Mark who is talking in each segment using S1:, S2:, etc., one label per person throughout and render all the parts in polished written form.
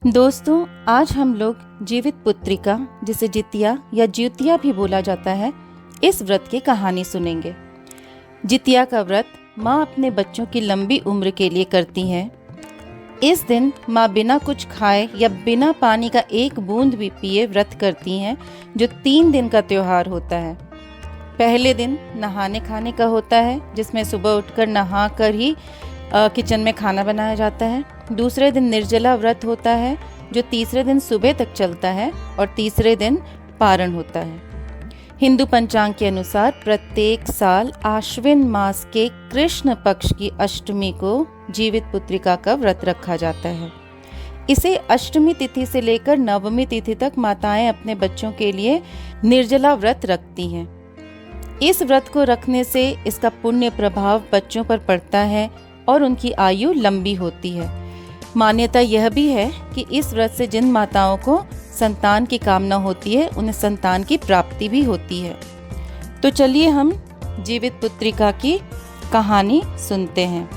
S1: दोस्तों, आज हम लोग जीवित पुत्रिका, जिसे जितिया या ज्यूतिया भी बोला जाता है, इस व्रत की कहानी सुनेंगे। जितिया का व्रत माँ अपने बच्चों की लंबी उम्र के लिए करती है। इस दिन माँ बिना कुछ खाए या बिना पानी का एक बूंद भी पिए व्रत करती हैं, जो 3 दिन का त्योहार होता है। पहले दिन नहाने खाने का होता है, जिसमें सुबह उठकर नहा कर ही किचन में खाना बनाया जाता है। दूसरे दिन निर्जला व्रत होता है, जो तीसरे दिन सुबह तक चलता है, और तीसरे दिन पारण होता है। हिंदू पंचांग के अनुसार प्रत्येक साल आश्विन मास के कृष्ण पक्ष की अष्टमी को जीवित पुत्रिका का व्रत रखा जाता है। इसे अष्टमी तिथि से लेकर नवमी तिथि तक माताएं अपने बच्चों के लिए निर्जला व्रत रखती हैं। इस व्रत को रखने से इसका पुण्य प्रभाव बच्चों पर पड़ता है और उनकी आयु लंबी होती है। मान्यता यह भी है कि इस व्रत से जिन माताओं को संतान की कामना होती है, उन्हें संतान की प्राप्ति भी होती है। तो चलिए हम जीवित पुत्रिका की कहानी सुनते हैं।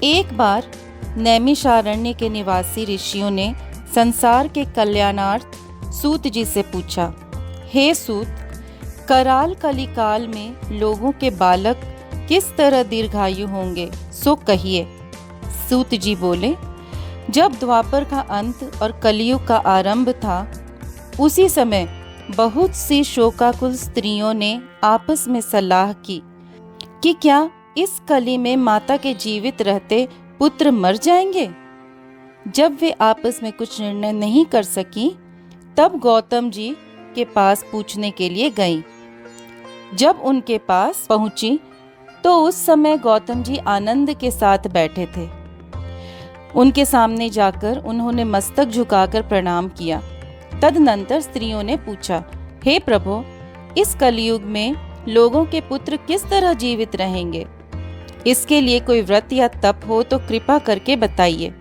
S1: एक बार नैमिषारण्य के निवासी ऋषियों ने संसार के कल्याणार्थ सूत जी से पूछा, हे सूत, कराल कलिकाल में लोगों के बालक किस तरह दीर्घायु होंगे, सो कहिए। सूत जी बोले, जब द्वापर का अंत और कलयुग का आरंभ था, उसी समय बहुत सी शोकाकुल स्त्रियों ने आपस में सलाह की कि क्या इस कली में माता के जीवित रहते पुत्र मर जाएंगे। जब वे आपस में कुछ निर्णय नहीं कर सकी, तब गौतम जी के पास पूछने के लिए गईं। जब उनके पास पहुंची तो उस समय गौतम जी आनंद के साथ बैठे थे। उनके सामने जाकर उन्होंने मस्तक झुकाकर प्रणाम किया। तदनंतर स्त्रियों ने पूछा, हे प्रभु, इस कलयुग में लोगों के पुत्र किस तरह जीवित रहेंगे? इसके लिए कोई व्रत या तप हो तो कृपा करके बताइए।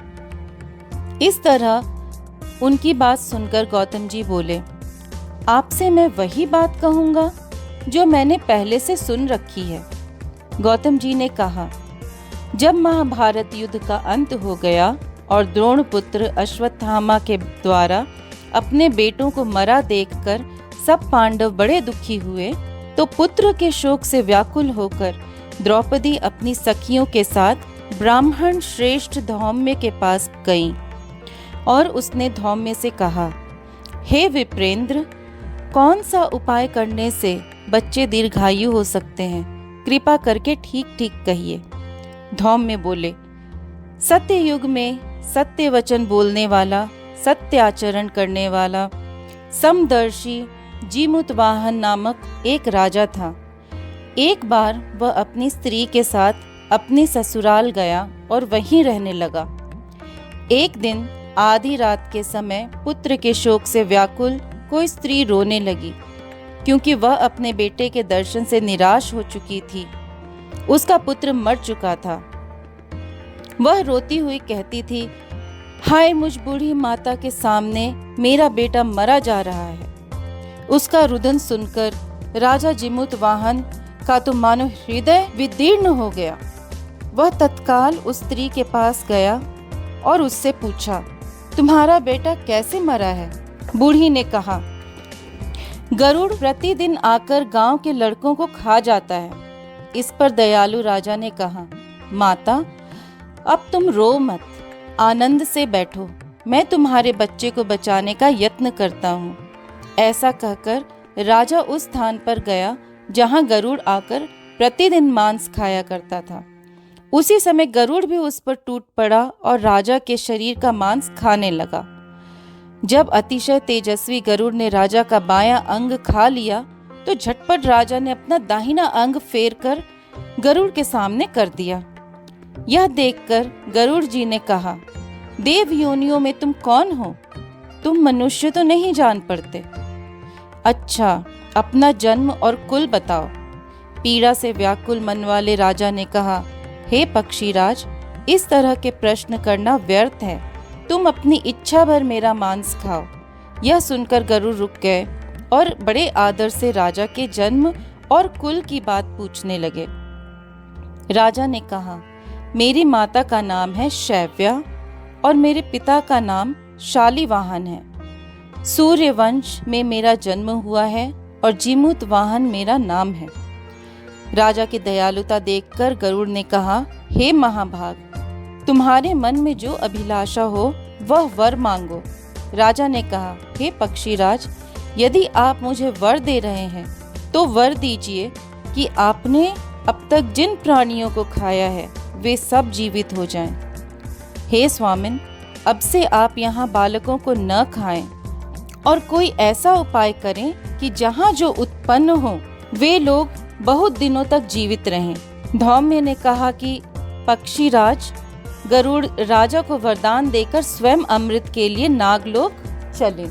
S1: इस तरह उनकी बात सुनकर गौतम जी बोले, आपसे मैं वही बात कहूँगा जो मैंने पहले से सुन रखी है। गौतम जी ने कहा, जब महाभारत युद्ध का अंत हो गया और द्रोण पुत्र अश्वत्थामा के द्वारा अपने बेटों को मरा देखकर सब पांडव बड़े दुखी हुए, तो पुत्र के शोक से व्याकुल होकर द्रौपदी अपनी सखियों के साथ ब्राह्मण श्रेष्ठ धौम्य के पास गईं और उसने धौम्य से कहा, हे विप्रेंद्र, कौन सा उपाय करने से बच्चे दीर्घायु हो सकते हैं? कृपा करके ठीक ठीक कहिए। धौम्य बोले, सत्य युग में सत्य वचन बोलने वाला, सत्य आचरण करने वाला, समदर्शी जीमुतवाहन नामक एक राजा था। एक बार वह अपनी स्त्री के साथ अपने ससुराल गया और वहीं रहने लगा। एक दिन आधी रात के समय पुत्र के शोक से व्याकुल कोई स्त्री रोने लगी, क्योंकि वह अपने बेटे के दर्शन से निराश हो चुकी थी। उसका पुत्र मर चुका था। वह रोती हुई कहती थी, हाय मुझ बूढ़ी माता के सामने मेरा बेटा मरा जा रहा है। उसका रुदन सुनकर राजा जिमुतवाहन का तो मानो हृदय विदीर्ण हो गया। वह तत्काल उस स्त्री के पास गया और उससे पूछा, तुम्हारा बेटा कैसे मरा है? बूढ़ी ने कहा, गरुड़ प्रतिदिन आकर गांव के लड़कों को खा जाता है। इस पर दयालु राजा ने कहा, माता, अब तुम रो मत, आनंद से बैठो, मैं तुम्हारे बच्चे को बचाने का यत्न करता हूँ। ऐसा कहकर राजा उस स्थान पर गया जहाँ गरुड़ आकर प्रतिदिन मांस खाया करता था। उसी समय गरुड़ भी उस पर टूट पड़ा और राजा के शरीर का मांस खाने लगा। जब अतिशय तेजस्वी गरुड़ ने राजा का बायां अंग खा लिया, तो झटपट राजा ने अपना दाहिना अंग फेरकर गरुड़ के सामने कर दिया। यह देखकर गरुड़ जी ने कहा, देव योनियों में तुम कौन हो? तुम मनुष्य तो नहीं जान पड़ते। अच्छा, अपना जन्म और कुल बताओ। पीड़ा से व्याकुल मन वाले राजा ने कहा, हे पक्षीराज, इस तरह के प्रश्न करना व्यर्थ है। तुम अपनी इच्छा भर मेरा मांस खाओ। यह सुनकर गरुड़ रुक गए और बड़े आदर से राजा के जन्म और कुल की बात पूछने लगे। राजा ने कहा, मेरी माता का नाम है शैव्या और मेरे पिता का नाम शालिवाहन है। सूर्यवंश में मेरा जन्म हुआ है और जीमूतवाहन मेरा नाम है। राजा की दयालुता देखकर गरुड़ ने कहा, हे महाभाग, तुम्हारे मन में जो अभिलाषा हो वह वर मांगो। राजा ने कहा, हे पक्षीराज, यदि आप मुझे वर दे रहे हैं तो वर दीजिए कि आपने अब तक जिन प्राणियों को खाया है वे सब जीवित हो जाएं। हे स्वामिन, अब से आप यहाँ बालकों को न खाएं और कोई ऐसा उपाय करें कि जहाँ जो उत्पन्न हो वे लोग बहुत दिनों तक जीवित रहें। धौम्य ने कहा कि पक्षीराज, गरुड़ राजा को वरदान देकर स्वयं अमृत के लिए नागलोक चले।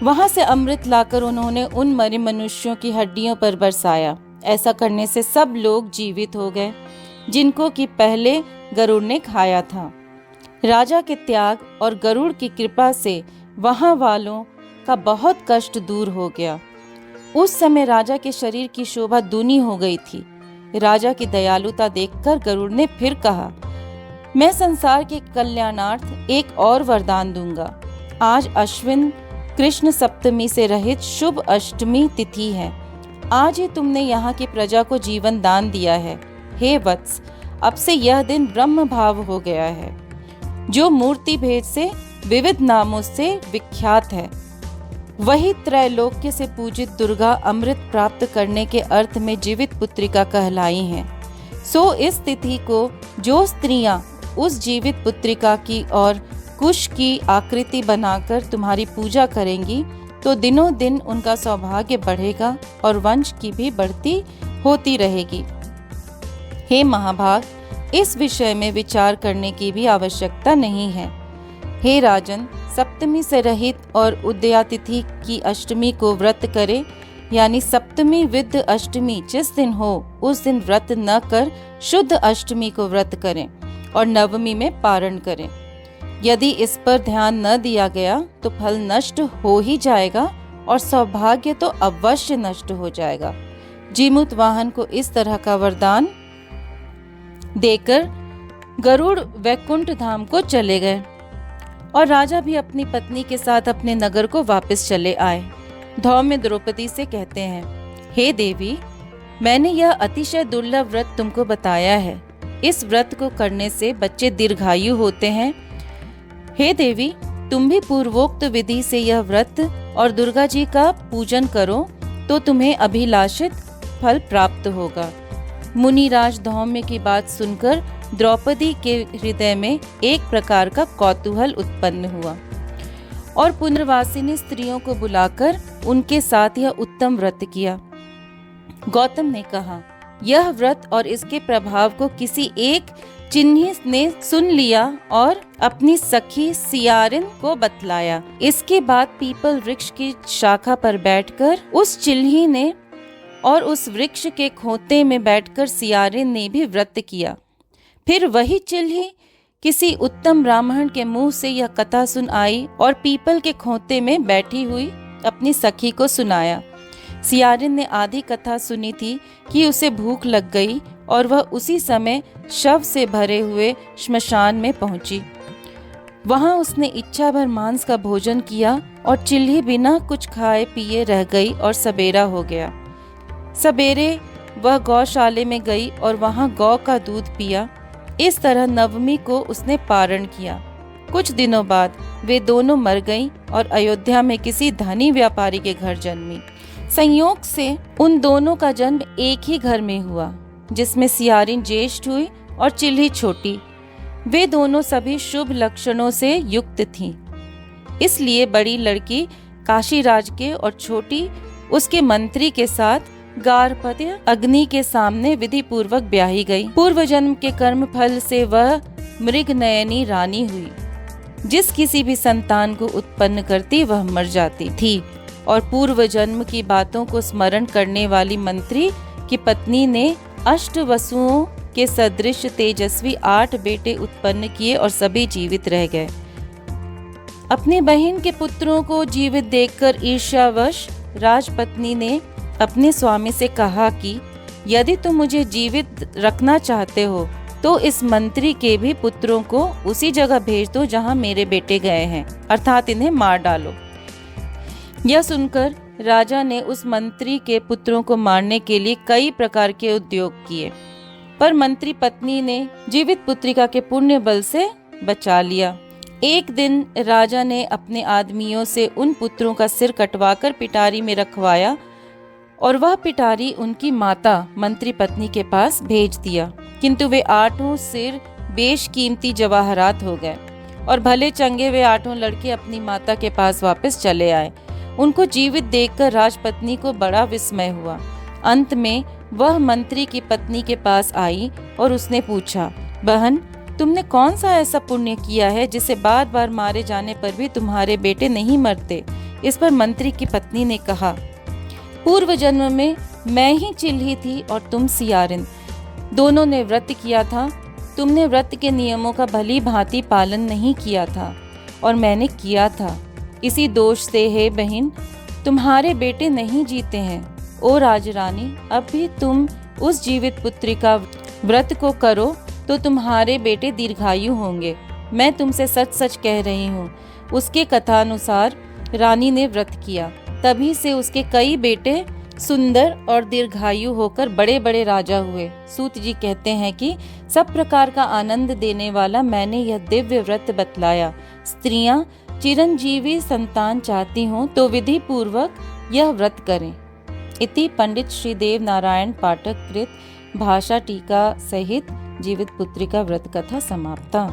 S1: वहां से अमृत लाकर उन्होंने उन मरे मनुष्यों की हड्डियों पर बरसाया। ऐसा करने से सब लोग जीवित हो गए जिनको कि पहले गरुड़ ने खाया था। राजा के त्याग और गरुड़ की कृपा से वहां वालों का बहुत कष्ट दूर हो गया। उस समय राजा के शरीर की शोभा दूनी हो गई थी। राजा की दयालुता देखकर गरुड़ ने फिर कहा, मैं संसार के कल्याणार्थ एक और वरदान दूंगा। आज अश्विन कृष्ण सप्तमी से रहित शुभ अष्टमी तिथि है। आज ही तुमने यहाँ की प्रजा को जीवन दान दिया है। हे वत्स, अब से यह दिन ब्रह्म भाव हो गया है, जो मूर्ति भेद से विविध नामों से विख्यात है। वही त्रैलोक्य से पूजित दुर्गा अमृत प्राप्त करने के अर्थ में जीवित पुत्रिका कहलाई हैं। सो इस तिथि को जो स्त्रियां उस जीवित पुत्रिका की और कुश की आकृति बनाकर तुम्हारी पूजा करेंगी तो दिनों दिन उनका सौभाग्य बढ़ेगा और वंश की भी बढ़ती होती रहेगी। हे महाभाग, इस विषय में विचार करने की भी आवश्यकता नहीं है। हे राजन, सप्तमी से रहित और उदयातिथि की अष्टमी को व्रत करें, यानी सप्तमी विद्ध अष्टमी जिस दिन हो उस दिन व्रत न कर शुद्ध अष्टमी को व्रत करें और नवमी में पारण करें। यदि इस पर ध्यान न दिया गया तो फल नष्ट हो ही जाएगा और सौभाग्य तो अवश्य नष्ट हो जाएगा। जीमूतवाहन को इस तरह का वरदान देकर गरुड़ वैकुंठ धाम को चले गए और राजा भी अपनी पत्नी के साथ अपने नगर को वापस चले आए। धौम्य द्रौपदी से कहते हैं, हे देवी, मैंने यह अतिशय दुर्लभ व्रत तुमको बताया है। इस व्रत को करने से बच्चे दीर्घायु होते हैं। हे देवी, तुम भी पूर्वोक्त विधि से यह व्रत और दुर्गा जी का पूजन करो तो तुम्हें अभिलाषित फल प्राप्त होगा। मुनिराज धौम्य की बात सुनकर द्रौपदी के हृदय में एक प्रकार का कौतूहल उत्पन्न हुआ और पुनर्वासिनी स्त्रियों को बुलाकर उनके साथ यह उत्तम व्रत किया। गौतम ने कहा, यह व्रत और इसके प्रभाव को किसी एक चिन्ही ने सुन लिया और अपनी सखी सियारिन को बतलाया। इसके बाद पीपल वृक्ष की शाखा पर बैठकर उस चिल्ही ने और उस वृक्ष के खोते में बैठकर सियारिन ने भी व्रत किया। फिर वही चिल्ही किसी उत्तम ब्राह्मण के मुंह से यह कथा सुन आई और पीपल के खोते में बैठी हुई अपनी सखी को सुनाया। सियारिन ने आधी कथा सुनी थी कि उसे भूख लग गई और वह उसी समय शव से भरे हुए श्मशान में पहुंची। वहां उसने इच्छा भर मांस का भोजन किया और चिल्ही बिना कुछ खाए पिए रह गई और सबेरा हो गया। सवेरे वह गौशाले में गई और वहां गौ का दूध पिया। इस तरह नवमी को उसने पारण किया। कुछ दिनों बाद वे दोनों मर गईं और अयोध्या में किसी धनी व्यापारी के घर जन्मी। संयोग से उन दोनों का जन्म एक ही घर में हुआ, जिसमें सियारिन ज्येष्ठ हुई और चिल्ही छोटी। वे दोनों सभी शुभ लक्षणों से युक्त थीं। इसलिए बड़ी लड़की काशीराज के और छोटी उसके मंत्री के साथ गार्हपत्य अग्नि के सामने विधि पूर्वक ब्याही गई। पूर्व जन्म के कर्म फल से वह मृगनयनी रानी हुई। जिस किसी भी संतान को उत्पन्न करती वह मर जाती थी और पूर्व जन्म की बातों को स्मरण करने वाली मंत्री की पत्नी ने अष्ट वसुओं के सदृश तेजस्वी 8 बेटे उत्पन्न किए और सभी जीवित रह गए। अपनी बहन के पुत्रों को जीवित देखकर ईर्ष्यावश राजपत्नी ने अपने स्वामी से कहा कि यदि तुम मुझे जीवित रखना चाहते हो तो इस मंत्री के भी पुत्रों को उसी जगह भेज दो जहां मेरे बेटे गए हैं, अर्थात इन्हें मार डालो। यह सुनकर राजा ने उस मंत्री के पुत्रों को मारने के लिए कई प्रकार के उद्योग किए, पर मंत्री पत्नी ने जीवित पुत्रिका के पुण्य बल से बचा लिया। एक दिन राजा ने अपने आदमियों से उन पुत्रों का सिर कटवाकर पिटारी में रखवाया और वह पिटारी उनकी माता मंत्री पत्नी के पास भेज दिया, किंतु वे 8 सिर बेशकीमती जवाहरात हो गए और भले चंगे वे 8 लड़के अपनी माता के पास वापस चले आए। उनको जीवित देखकर राजपत्नी को बड़ा विस्मय हुआ। अंत में वह मंत्री की पत्नी के पास आई और उसने पूछा, बहन, तुमने कौन सा ऐसा पुण्य किया है जिसे बार बार मारे जाने पर भी तुम्हारे बेटे नहीं मरते? इस पर मंत्री की पत्नी ने कहा, पूर्व जन्म में मैं ही चिल्ही थी और तुम सियारिन। दोनों ने व्रत किया था। तुमने व्रत के नियमों का भली भांति पालन नहीं किया था और मैंने किया था। इसी दोष से हे बहन, तुम्हारे बेटे नहीं जीते हैं। ओ राजरानी, अब भी तुम उस जीवित पुत्री का व्रत को करो तो तुम्हारे बेटे दीर्घायु होंगे। मैं तुमसे सच सच कह रही हूँ। उसके कथानुसार रानी ने व्रत किया, तभी से उसके कई बेटे सुंदर और दीर्घायु होकर बड़े बड़े राजा हुए। सूत जी कहते हैं कि सब प्रकार का आनंद देने वाला मैंने यह दिव्य व्रत बतलाया। स्त्रियां चिरंजीवी संतान चाहती हों तो विधि पूर्वक यह व्रत करें। इति पंडित श्री देव नारायण पाठक कृत भाषा टीका सहित जीवित पुत्रिका व्रत कथा समाप्ता।